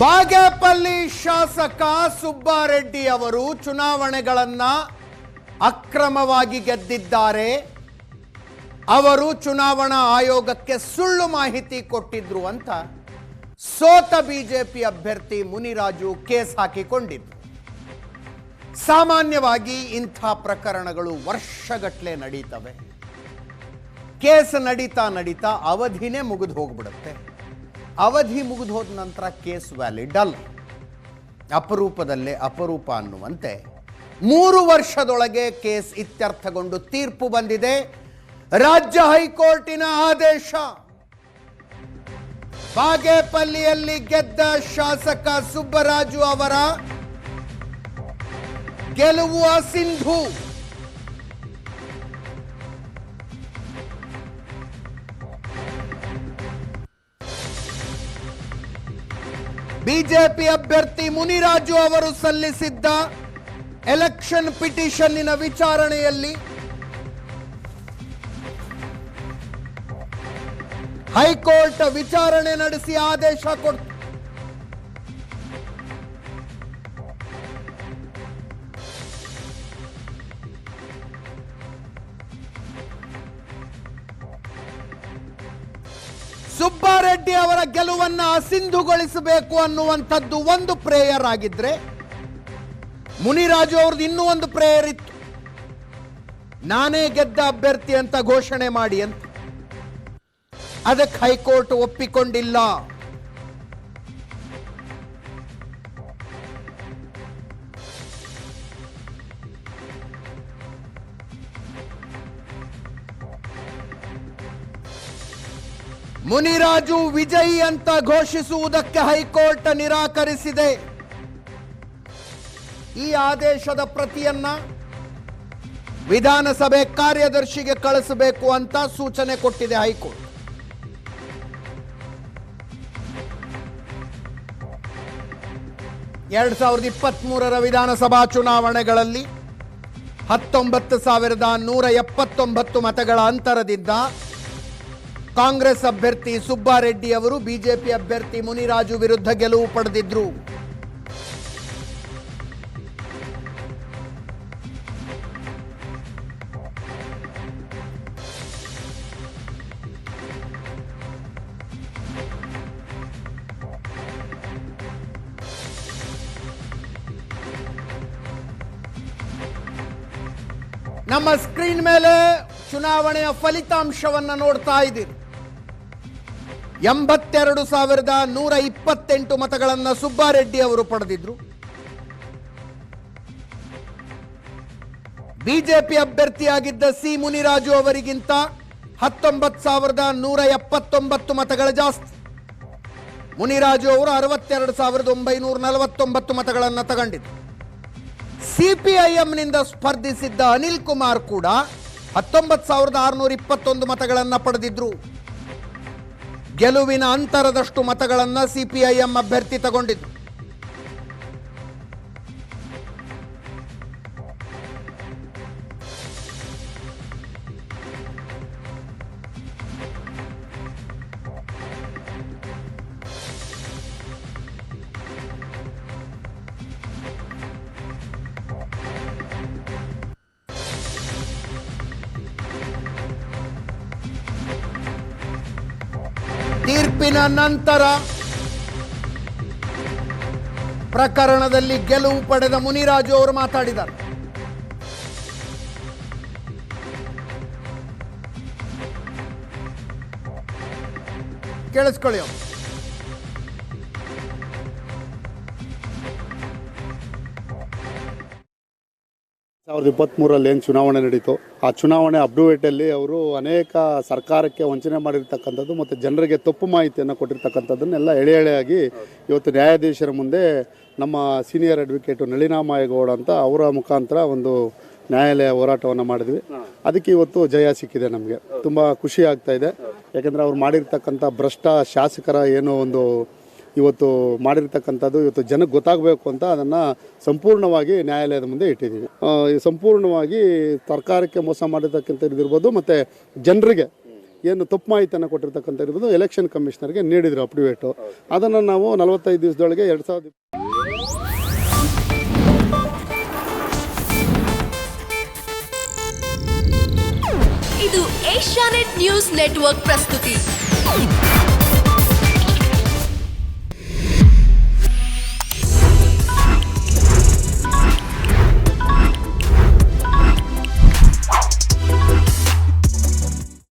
ಬಾಗೇಪಲ್ಲಿ ಶಾಸಕ ಸುಬ್ಬಾರೆಡ್ಡಿ ಅವರು ಚುನಾವಣೆಗಳನ್ನ ಅಕ್ರಮವಾಗಿ ಗೆದ್ದಿದ್ದಾರೆ. ಅವರು ಚುನಾವಣಾ ಆಯೋಗಕ್ಕೆ ಸುಳ್ಳು ಮಾಹಿತಿ ಕೊಟ್ಟಿದ್ರು ಅಂತ ಸೋತ ಬಿಜೆಪಿ ಅಭ್ಯರ್ಥಿ ಮುನಿರಾಜು ಕೇಸ್ ಹಾಕಿಕೊಂಡಿದ್ರು. ಸಾಮಾನ್ಯವಾಗಿ ಇಂಥ ಪ್ರಕರಣಗಳು ವರ್ಷಗಟ್ಟಲೆ ನಡೀತವೆ. ಕೇಸ್ ನಡೀತಾ ಅವಧಿನೇ ಮುಗಿದು ಹೋಗ್ಬಿಡುತ್ತೆ. ಅವಧಿ ಮುಗಿದು ಹೋದ ನಂತರ ಕೇಸ್ ವ್ಯಾಲಿಡ್ ಅಲ್ಲ. ಅಪರೂಪದಲ್ಲೇ ಅಪರೂಪ ಅನ್ನುವಂತೆ 3 ವರ್ಷದೊಳಗೆ ಕೇಸ್ ಇತ್ಯರ್ಥಗೊಂಡು ತೀರ್ಪು ಬಂದಿದೆ. ರಾಜ್ಯ ಹೈಕೋರ್ಟಿನ ಆದೇಶ. ಬಾಗೇಪಲ್ಲಿಯಲ್ಲಿ ಗೆದ್ದ ಶಾಸಕ ಸುಬ್ಬರಾಜು ಅವರ ಗೆಲುವು ಅಸಿಂಧು. ಬಿಜೆಪಿ ಅಭ್ಯರ್ಥಿ ಮುನಿರಾಜು ಅವರು ಸಲ್ಲಿಸಿದ್ದ ಎಲೆಕ್ಷನ್ ಪಿಟಿಷನ್ನಿನ ವಿಚಾರಣೆಯಲ್ಲಿ ಹೈಕೋರ್ಟ್ ವಿಚಾರಣೆ ನಡೆಸಿ ಆದೇಶ ಕೊಡ್ತು. ಸುಬ್ಬಾರೆಡ್ಡಿ ಅವರ ಗೆಲುವನ್ನು ಅಸಿಂಧುಗೊಳಿಸಬೇಕು ಅನ್ನುವಂಥದ್ದು ಒಂದು ಪ್ರೇಯರ್ ಆಗಿದ್ರೆ, ಮುನಿರಾಜು ಅವ್ರದ್ದು ಇನ್ನೂ ಒಂದು ಪ್ರೇಯರ್ ಇತ್ತು. ನಾನೇ ಗೆದ್ದ ಅಭ್ಯರ್ಥಿ ಅಂತ ಘೋಷಣೆ ಮಾಡಿ ಅಂತ. ಅದಕ್ಕೆ ಹೈಕೋರ್ಟ್ ಒಪ್ಪಿಕೊಂಡಿಲ್ಲ. ಮುನಿರಾಜು ವಿಜಯಿ ಅಂತ ಘೋಷಿಸುವುದಕ್ಕೆ ಹೈಕೋರ್ಟ್ ನಿರಾಕರಿಸಿದೆ. ಈ ಆದೇಶದ ಪ್ರತಿಯನ್ನ ವಿಧಾನಸಭೆ ಕಾರ್ಯದರ್ಶಿಗೆ ಕಳಿಸಬೇಕು ಅಂತ ಸೂಚನೆ ಕೊಟ್ಟಿದೆ ಹೈಕೋರ್ಟ್. ಎರಡ್ 2023 ವಿಧಾನಸಭಾ ಚುನಾವಣೆಗಳಲ್ಲಿ 19,179 ಮತಗಳ ಅಂತರದಿಂದ ಕಾಂಗ್ರೆಸ್ ಅಭ್ಯರ್ಥಿ ಸುಬ್ಬಾರೆಡ್ಡಿ ಅವರು ಬಿಜೆಪಿ ಅಭ್ಯರ್ಥಿ ಮುನಿರಾಜು ವಿರುದ್ಧ ಗೆಲುವು ಪಡೆದಿದ್ರು. ನಮ್ಮ ಸ್ಕ್ರೀನ್ ಮೇಲೆ ಚುನಾವಣೆಯ ಫಲಿತಾಂಶವನ್ನು ನೋಡ್ತಾ ಇದ್ದೀರಿ. 82,128 ಮತಗಳನ್ನು ಸುಬ್ಬಾರೆಡ್ಡಿ ಅವರು ಪಡೆದಿದ್ರು. ಬಿಜೆಪಿ ಅಭ್ಯರ್ಥಿಯಾಗಿದ್ದ ಸಿ ಮುನಿರಾಜು ಅವರಿಗಿಂತ 19,179 ಮತಗಳ ಜಾಸ್ತಿ. ಮುನಿರಾಜು ಅವರು 62,949 ಮತಗಳನ್ನು ತಗೊಂಡಿದ್ರು. ಸಿಪಿಐಎಂನಿಂದ ಸ್ಪರ್ಧಿಸಿದ್ದ ಅನಿಲ್ ಕುಮಾರ್ ಕೂಡ 19,621 ಮತಗಳನ್ನು ಪಡೆದಿದ್ರು. ಗೆಲುವಿನ ಅಂತರದಷ್ಟು ಮತಗಳನ್ನು ಸಿಪಿಐಎಂ ಅಭ್ಯರ್ಥಿ ತಗೊಂಡಿದ್ರು. ತೀರ್ಪಿನ ನಂತರ ಪ್ರಕರಣದಲ್ಲಿ ಗೆಲುವು ಪಡೆದ ಮುನಿರಾಜು ಅವರು ಮಾತಾಡಿದ್ದಾರೆ. ಕೇಳಿಸ್ಕೊಳ್ಳಿ. 2023 ಏನು ಚುನಾವಣೆ ನಡೀತು, ಆ ಚುನಾವಣೆ ಅಬ್ಡುವೇಟಲ್ಲಿ ಅವರು ಅನೇಕ ಸರ್ಕಾರಕ್ಕೆ ವಂಚನೆ ಮಾಡಿರ್ತಕ್ಕಂಥದ್ದು ಮತ್ತು ಜನರಿಗೆ ತಪ್ಪು ಮಾಹಿತಿಯನ್ನು ಕೊಟ್ಟಿರ್ತಕ್ಕಂಥದ್ದನ್ನೆಲ್ಲ ಎಳೆಯಾಗಿ ಇವತ್ತು ನ್ಯಾಯಾಧೀಶರ ಮುಂದೆ ನಮ್ಮ ಸೀನಿಯರ್ ಅಡ್ವೊಕೇಟು ನಳಿನಾ ಮಾಯಗೌಡ ಅಂತ ಅವರ ಮುಖಾಂತರ ಒಂದು ನ್ಯಾಯಾಲಯ ಹೋರಾಟವನ್ನು ಮಾಡಿದ್ವಿ. ಅದಕ್ಕೆ ಇವತ್ತು ಜಯ ಸಿಕ್ಕಿದೆ. ನಮಗೆ ತುಂಬ ಖುಷಿ ಆಗ್ತಾ ಇದೆ. ಯಾಕೆಂದರೆ ಅವ್ರು ಮಾಡಿರ್ತಕ್ಕಂಥ ಭ್ರಷ್ಟ ಶಾಸಕರ ಏನೋ ಒಂದು ಇವತ್ತು ಮಾಡಿರ್ತಕ್ಕಂಥದ್ದು ಇವತ್ತು ಜನಕ್ಕೆ ಗೊತ್ತಾಗಬೇಕು ಅಂತ ಅದನ್ನು ಸಂಪೂರ್ಣವಾಗಿ ನ್ಯಾಯಾಲಯದ ಮುಂದೆ ಇಟ್ಟಿದ್ದೀವಿ. ಸಂಪೂರ್ಣವಾಗಿ ಸರ್ಕಾರಕ್ಕೆ ಮೋಸ ಮಾಡಿರ್ತಕ್ಕಂಥದ್ದು ಇರ್ಬೋದು ಮತ್ತು ಜನರಿಗೆ ಏನು ತಪ್ಪು ಮಾಹಿತಿಯನ್ನು ಕೊಟ್ಟಿರ್ತಕ್ಕಂಥ ಇರ್ಬೋದು ಎಲೆಕ್ಷನ್ ಕಮಿಷನರ್ಗೆ ನೀಡಿದ್ರು ಅಪ್ಡೇಟು. ಅದನ್ನು ನಾವು 45 ದಿವಸದೊಳಗೆ 2000 ಇದು ಏಷ್ಯಾನೆಟ್ ನ್ಯೂಸ್ ನೆಟ್ವರ್ಕ್ ಪ್ರಸ್ತುತಿ.